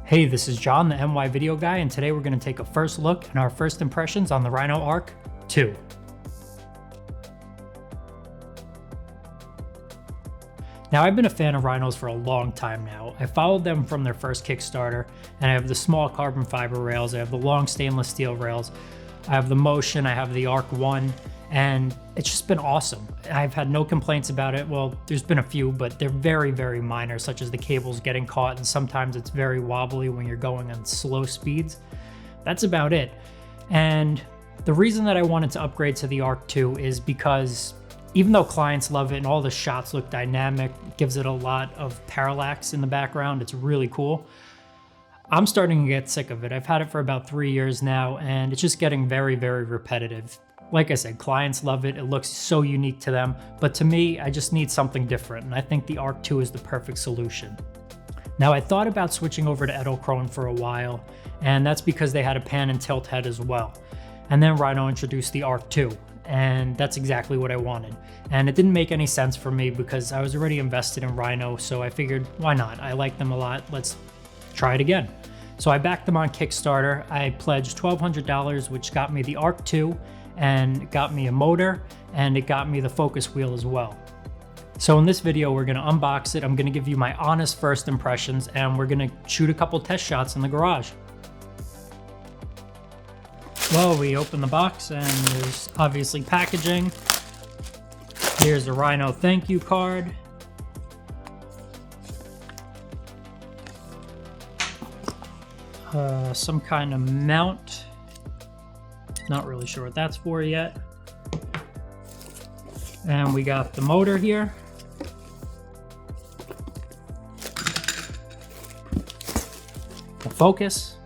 Hey, this is John, the NYVideoGuy, and today we're going to take a first look and our first impressions on the Rhino Arc II. Now, I've been a fan of Rhinos for a long time now. I followed them from their first Kickstarter, and I have the small carbon fiber rails, I have the long stainless steel rails, I have the Motion, I have the Arc I, and it's just been awesome. I've had no complaints about it. Well, there's been a few, but they're very, very minor, such as the cables getting caught, and sometimes it's very wobbly when you're going on slow speeds. That's about it. And the reason that I wanted to upgrade to the Arc II is because even though clients love it and all the shots look dynamic, gives it a lot of parallax in the background, it's really cool, I'm starting to get sick of it. I've had it for about 3 years now, and it's just getting very, very repetitive. Like I said, clients love it. It looks so unique to them, but to me, I just need something different, and I think the Arc II is the perfect solution. Now, I thought about switching over to Edelkrone for a while, and that's because they had a pan and tilt head as well. And then Rhino introduced the Arc II, and that's exactly what I wanted. And it didn't make any sense for me because I was already invested in Rhino, so I figured, why not? I like them a lot. Let's try it again. So I backed them on Kickstarter. I pledged $1,200, which got me the Arc II, and it got me a motor, and it got me the focus wheel as well. So in this video, we're gonna unbox it. I'm gonna give you my honest first impressions, and we're gonna shoot a couple test shots in the garage. Well, we open the box, and there's obviously packaging. Here's a Rhino thank you card. Some kind of mount. Not really sure what that's for yet. And we got the motor here. The focus.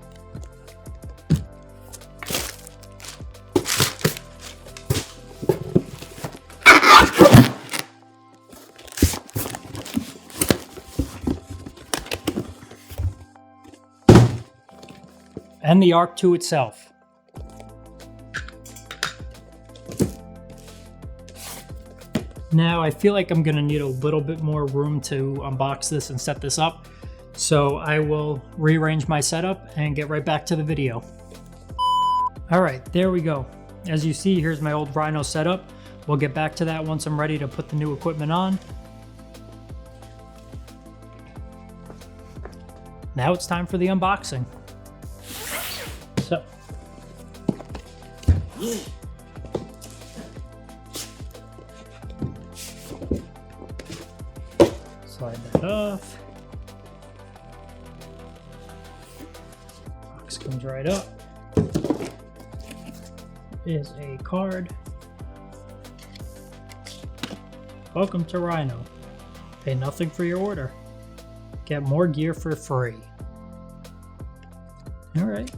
And the Arc II itself. Now, I feel like I'm gonna need a little bit more room to unbox this and set this up, so I will rearrange my setup and get right back to the video. All right, there we go. As you see, here's my old Rhino setup. We'll get back to that once I'm ready to put the new equipment on. Now it's time for the unboxing. So. Slide that off. Box comes right up. Is a card. Welcome to Rhino. Pay nothing for your order. Get more gear for free. All right.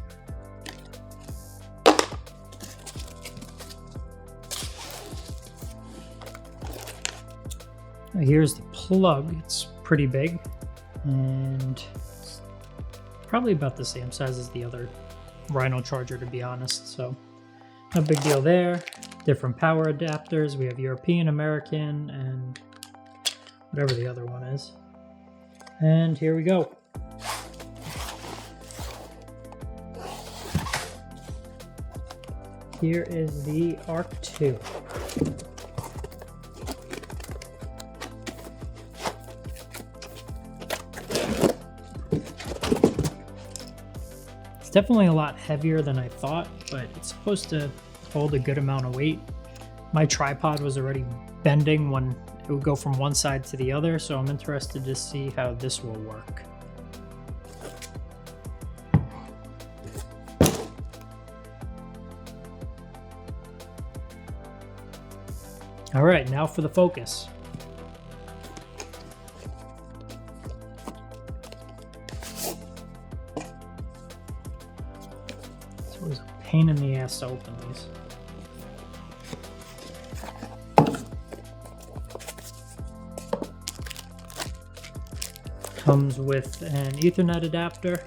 Here's the plug. It's pretty big and it's probably about the same size as the other Rhino charger, to be honest, so no big deal there. Different power adapters. We have European, American, and whatever the other one is. And here we go. Here is the Arc II. Definitely a lot heavier than I thought, but it's supposed to hold a good amount of weight. My tripod was already bending when it would go from one side to the other, so I'm interested to see how this will work. All right, now for the focus. It's always a pain in the ass to open these. Comes with an Ethernet adapter.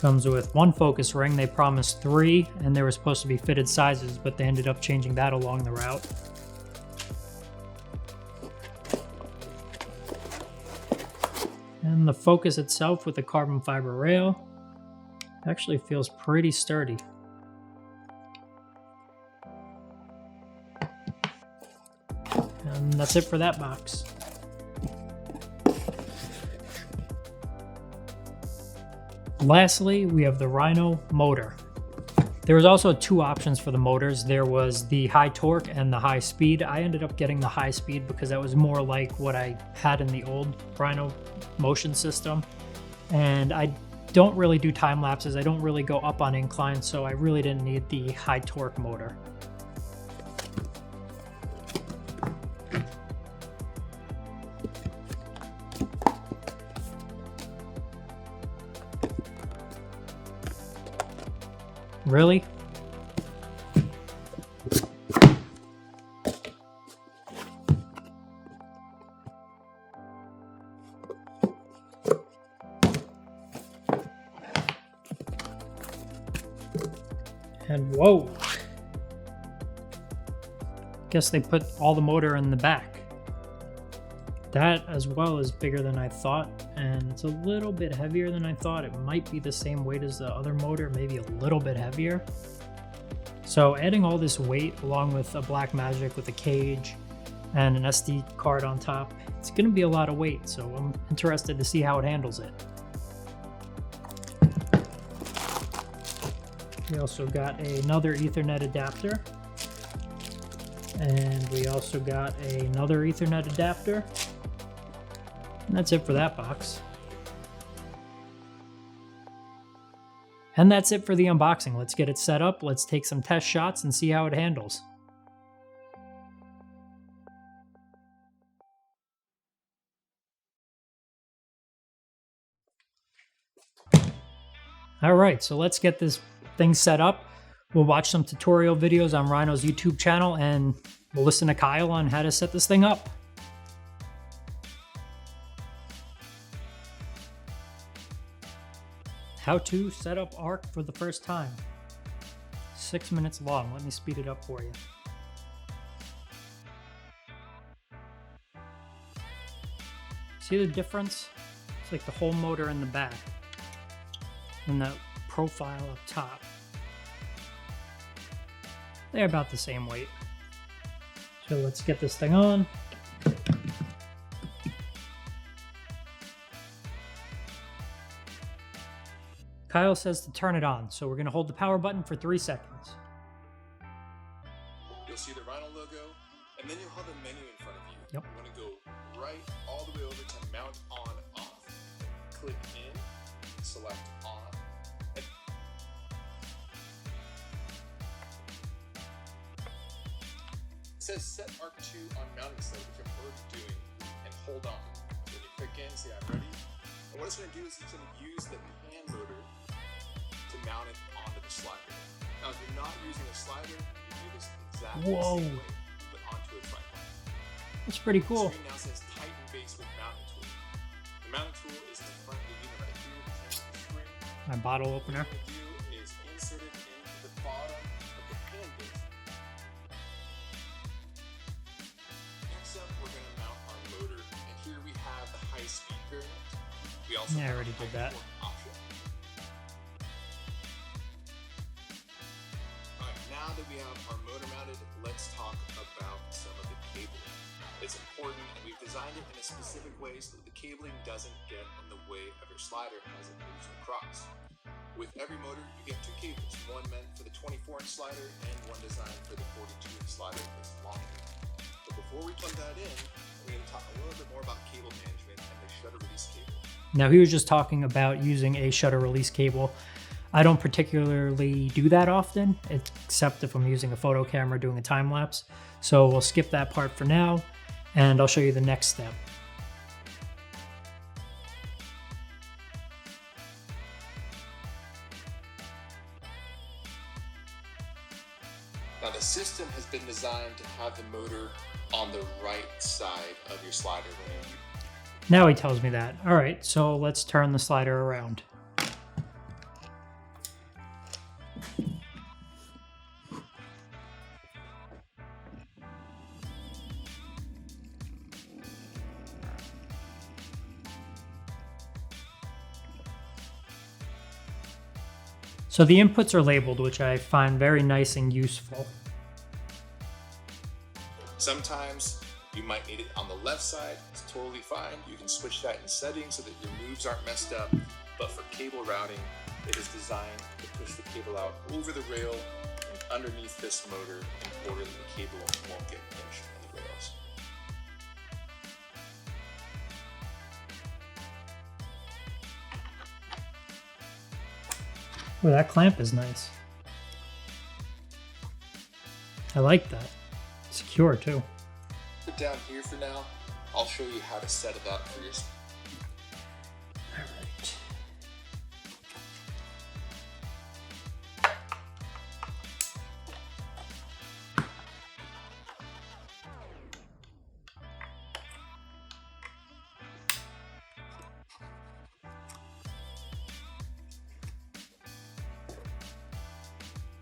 Comes with one focus ring. They promised 3, and they were supposed to be fitted sizes, but they ended up changing that along the route. And the Focus itself with the carbon fiber rail actually feels pretty sturdy. And that's it for that box. Lastly, we have the Rhino motor. There was also two options for the motors. There was the high torque and the high speed. I ended up getting the high speed because that was more like what I had in the old Rhino motion system. And I don't really do time lapses. I don't really go up on inclines, so I really didn't need the high torque motor. Really? And whoa! Guess they put all the motor in the back. That as well is bigger than I thought, and it's a little bit heavier than I thought. It might be the same weight as the other motor, maybe a little bit heavier. So adding all this weight along with a Black Magic with a cage and an SD card on top, it's going to be a lot of weight, so I'm interested to see how it handles it. We also got another Ethernet adapter, and we also got another Ethernet adapter. And that's it for that box. And that's it for the unboxing. Let's get it set up, let's take some test shots and see how it handles. Alright, so let's get this thing set up. We'll watch some tutorial videos on Rhino's YouTube channel and we'll listen to Kyle on how to set this thing up. How to set up Arc for the first time. 6 minutes long. Let me speed it up for you. See the difference? It's like the whole motor in the back and the profile up top. They're about the same weight. So let's get this thing on. Kyle says to turn it on, so we're going to hold the power button for 3 seconds. You'll see the Rhino logo, and then you'll have a menu in front of you. Yep. You want to go right all the way over to mount on off. Click in, select on. It says set Arc II on mounting setting, which I'm already doing, and hold on. Then you click in, say I'm ready. And what it's going to do is it's going to use the pan motor to mount it onto the slider. Now, if you're not using a slider, you do this exactly the same way, but onto a tripod. That's pretty cool. The screen now says Tighten base with mounting tool. The mounting tool is in the front of the unit right here, the center of the screen. My bottle opener. What we're going to do is insert it into the bottom of the pan base. Next up, we're going to mount our motor, and here we have the high-speed variant. We also I already did that. Option. Alright, now that we have our motor mounted, let's talk about some of the cabling. It's important, and we've designed it in a specific way so that the cabling doesn't get in the way of your slider as it moves across. With every motor, you get 2 cables, one meant for the 24-inch slider and one designed for the 42-inch slider that's longer. But before we plug that in, we're going to talk a little bit more about cable management and the shutter release cable. Now he was just talking about using a shutter release cable. I don't particularly do that often, except if I'm using a photo camera doing a time lapse. So we'll skip that part for now, and I'll show you the next step. Now the system has been designed to have the motor on the right side of your slider when you Now he tells me that. All right, so let's turn the slider around. So the inputs are labeled, which I find very nice and useful. Sometimes you might need it on the left side. It's totally fine. You can switch that in settings so that your moves aren't messed up. But for cable routing, it is designed to push the cable out over the rail and underneath this motor in order that the cable won't get pinched in the rails. Oh, that clamp is nice. I like that. Secure too. Put down here for now. I'll show you how to set it up for your. All right.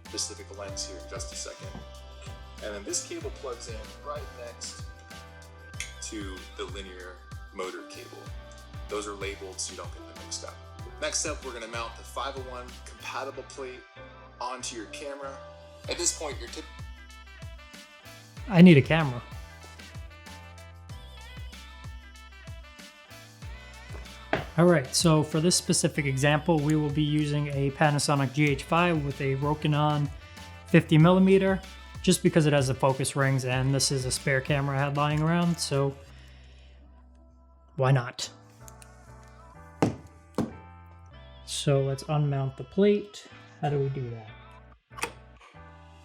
Specific lens here in just a second. And then this cable plugs in right next to the linear motor cable. Those are labeled so you don't get them mixed up. Next up, we're going to mount the 501 compatible plate onto your camera. At this point, I need a camera. All right, so for this specific example, we will be using a Panasonic GH5 with a Rokinon 50mm, just because it has the focus rings and this is a spare camera I had lying around, so why not? So let's unmount the plate. How do we do that?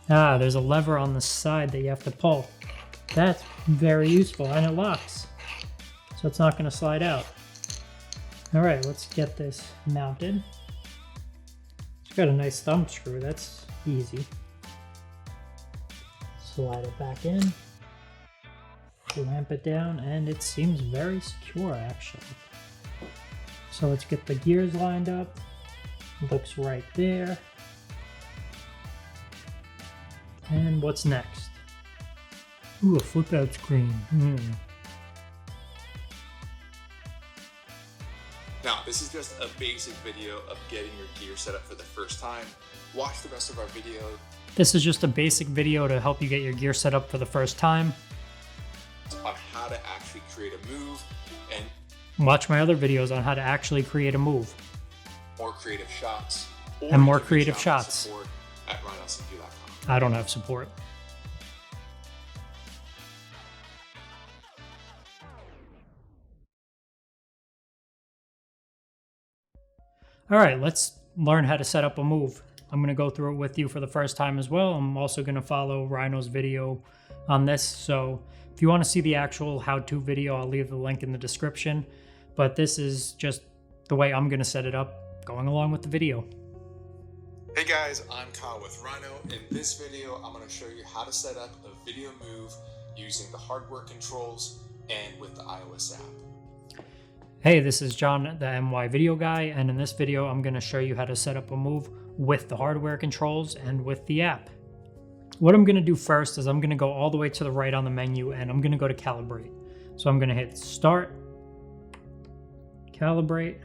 Ah, there's a lever on the side that you have to pull. That's very useful, and it locks, so it's not going to slide out. All right, let's get this mounted. It's got a nice thumb screw, that's easy. Slide it back in, clamp it down, and it seems very secure actually. So let's get the gears lined up. Looks right there. And what's next? Ooh, a flip out screen. Now, this is just a basic video of getting your gear set up for the first time. Watch the rest of our video. This is just a basic video to help you get your gear set up for the first time. On how to actually create a move and watch my other videos on how to actually create a move. More creative shots. And more creative shots. At rhinocg.com. I don't have support. All right, let's learn how to set up a move. I'm going to go through it with you for the first time as well. I'm also going to follow Rhino's video on this. So if you want to see the actual how-to video, I'll leave the link in the description. But this is just the way I'm going to set it up, going along with the video. Hey guys, I'm Kyle with Rhino. In this video, I'm going to show you how to set up a video move using the hardware controls and with the iOS app. Hey, this is John, the NYVideoGuy, and in this video, I'm going to show you how to set up a move with the hardware controls and with the app. What I'm going to do first is I'm going to go all the way to the right on the menu, and I'm going to go to Calibrate. So I'm going to hit Start, Calibrate,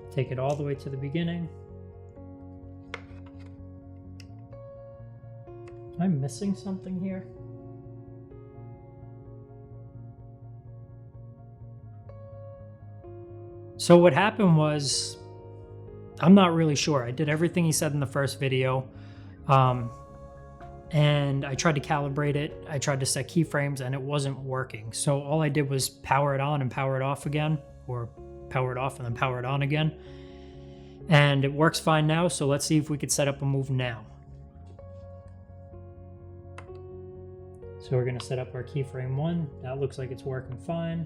take it all the way to the beginning. Am I missing something here? So what happened was, I'm not really sure. I did everything he said in the first video, and I tried to calibrate it. I tried to set keyframes and it wasn't working. So all I did was power it on and power it off again, or power it off and then power it on again. And it works fine now, so let's see if we could set up a move now. So we're gonna set up our keyframe 1. That looks like it's working fine.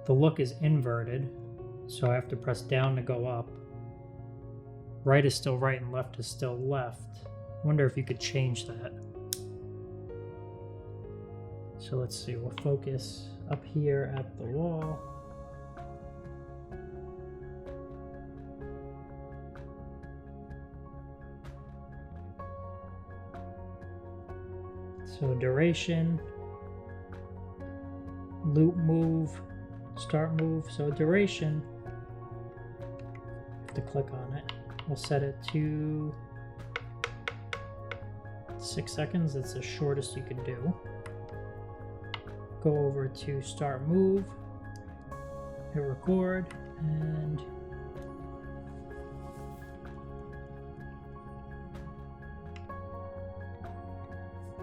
The look is inverted, so I have to press down to go up. Right is still right and left is still left. I wonder if you could change that. So let's see, we'll focus up here at the wall. So duration, loop move, start move. So duration, to click on it. We'll set it to 6 seconds. That's the shortest you can do. Go over to start move, hit record, and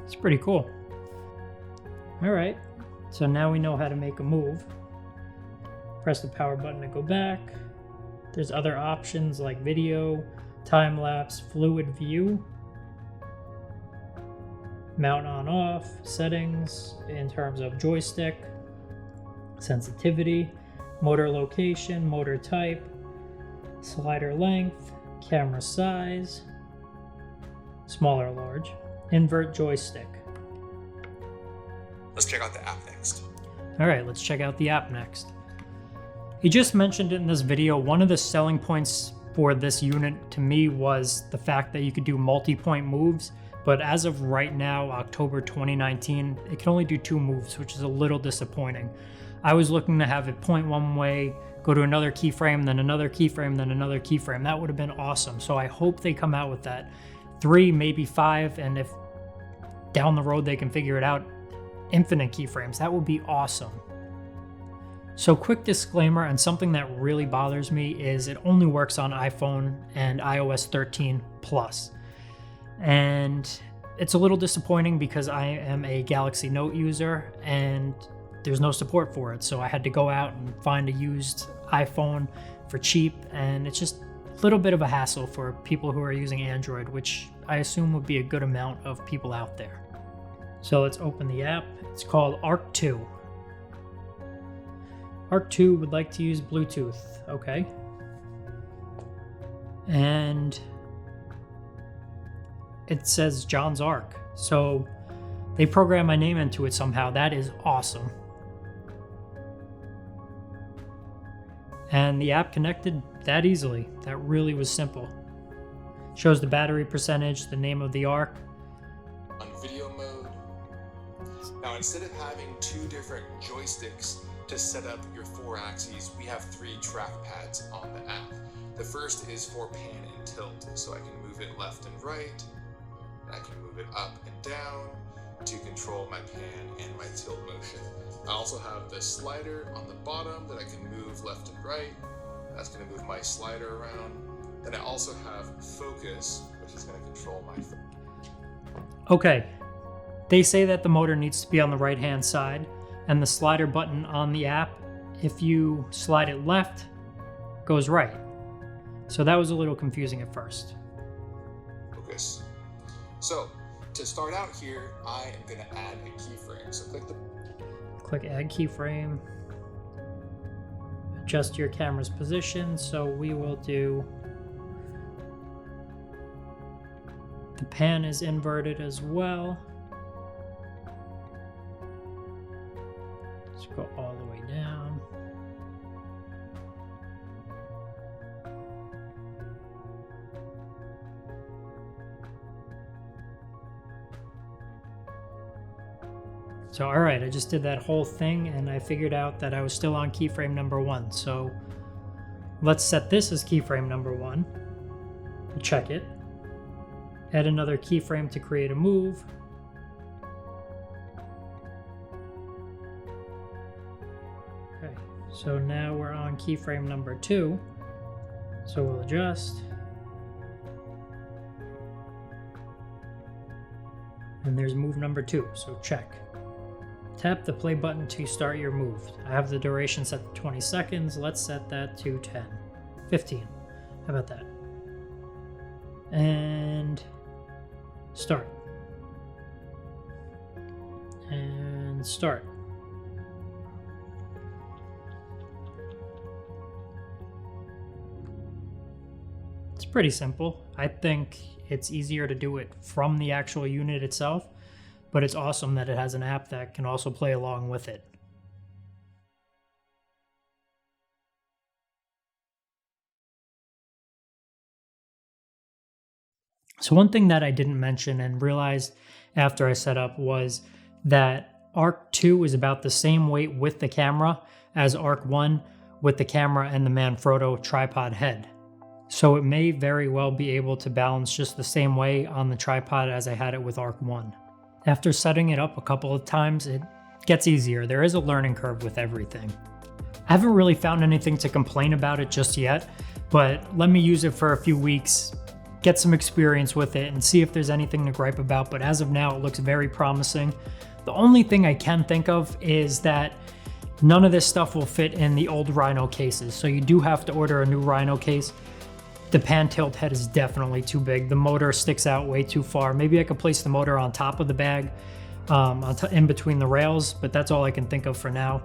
it's pretty cool. All right, so now we know how to make a move. Press the power button to go back. There's other options like video, time lapse, fluid view, mount on off, settings in terms of joystick, sensitivity, motor location, motor type, slider length, camera size, small or large, invert joystick. Let's check out the app next. All right, let's check out the app next. He just mentioned it in this video. One of the selling points for this unit to me was the fact that you could do multi-point moves, but as of right now, October 2019, it can only do 2 moves, which is a little disappointing. I was looking to have it point one way, go to another keyframe, then another keyframe, then another keyframe. That would have been awesome. So I hope they come out with that. 3, maybe 5, and if down the road they can figure it out, infinite keyframes. That would be awesome. So quick disclaimer, and something that really bothers me is it only works on iPhone and iOS 13 Plus. And it's a little disappointing because I am a Galaxy Note user and there's no support for it. So I had to go out and find a used iPhone for cheap, and it's just a little bit of a hassle for people who are using Android, which I assume would be a good amount of people out there. So let's open the app. It's called Arc 2. Arc 2 would like to use Bluetooth. Okay. And it says John's Arc. So they programmed my name into it somehow. That is awesome. And the app connected that easily. That really was simple. Shows the battery percentage, the name of the arc. On video mode. Now, instead of having 2 different joysticks to set up your 4 axes, we have 3 track pads on the app. The first is for pan and tilt, so I can move it left and right. I can move it up and down to control my pan and my tilt motion. I also have the slider on the bottom that I can move left and right. That's going to move my slider around. Then I also have focus, which is going to control my Okay, they say that the motor needs to be on the right hand side, and the slider button on the app, if you slide it left, goes right. So that was a little confusing at first. focus. So to start out here, I am going to add a keyframe. So click add keyframe. Adjust your camera's position. So we will do, the pan is inverted as well. Let's go all the way down. So all right, I just did that whole thing and I figured out that I was still on keyframe number 1. So let's set this as keyframe number 1. We'll check it. Add another keyframe to create a move. Okay, so now we're on keyframe number 2. So we'll adjust. And there's move number 2, so check. Tap the play button to start your move. I have the duration set to 20 seconds. Let's set that to 10. 15. How about that? And start. And start. It's pretty simple. I think it's easier to do it from the actual unit itself, but it's awesome that it has an app that can also play along with it. So one thing that I didn't mention and realized after I set up was that Arc 2 is about the same weight with the camera as Arc 1 with the camera and the Manfrotto tripod head. so it may very well be able to balance just the same way on the tripod as I had it with Arc 1. After setting it up a couple of times, it gets easier. There is a learning curve with everything. I haven't really found anything to complain about it just yet, but let me use it for a few weeks, get some experience with it, and see if there's anything to gripe about. But as of now, it looks very promising. The only thing I can think of is that none of this stuff will fit in the old Rhino cases, so you do have to order a new Rhino case. The pan tilt head is definitely too big. The motor sticks out way too far. Maybe I could place the motor on top of the bag, in between the rails, but that's all I can think of for now.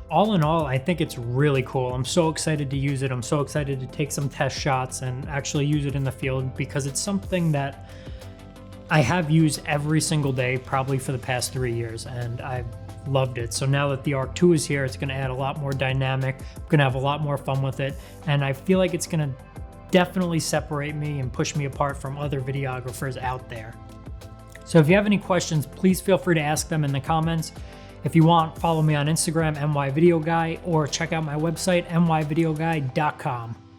All in all, I think it's really cool. I'm so excited to use it. I'm so excited to take some test shots and actually use it in the field, because it's something that I have used every single day, probably for the past 3 years, and I've loved it. So now that the Arc II is here, it's gonna add a lot more dynamic. I'm gonna have a lot more fun with it, and I feel like it's gonna definitely separate me and push me apart from other videographers out there. So if you have any questions, please feel free to ask them in the comments. If you want, follow me on Instagram, NYVideoGuy, or check out my website, NYVideoGuy.com.